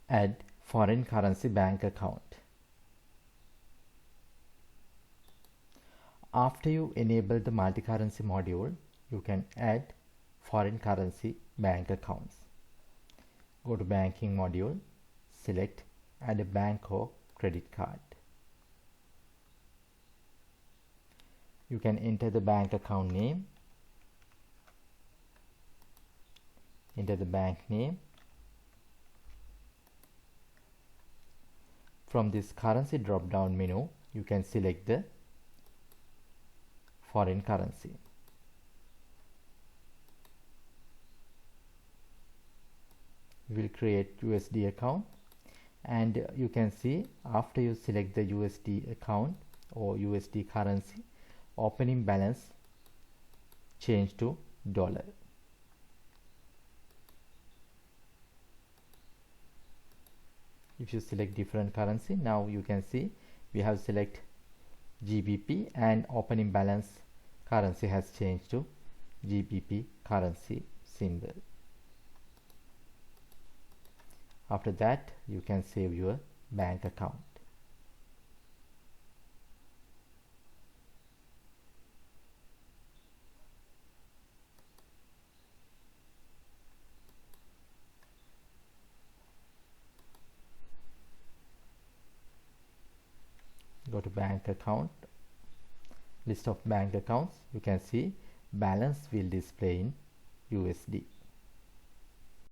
Add foreign currency bank account. After you enable the multi-currency module, you can add foreign currency bank accounts. Go to banking module, select add a bank or credit card. You can enter the bank account name, enter the bank name. From this currency drop down menu, you can select the foreign currency. You will create USD account, and you can see after you select the USD account or USD currency, opening balance change to dollar. If you select different currency, now you can see we have select GBP and opening balance currency has changed to GBP currency symbol. After that, you can save your bank account. Go to bank account, list of bank accounts. You can see balance will display in USD.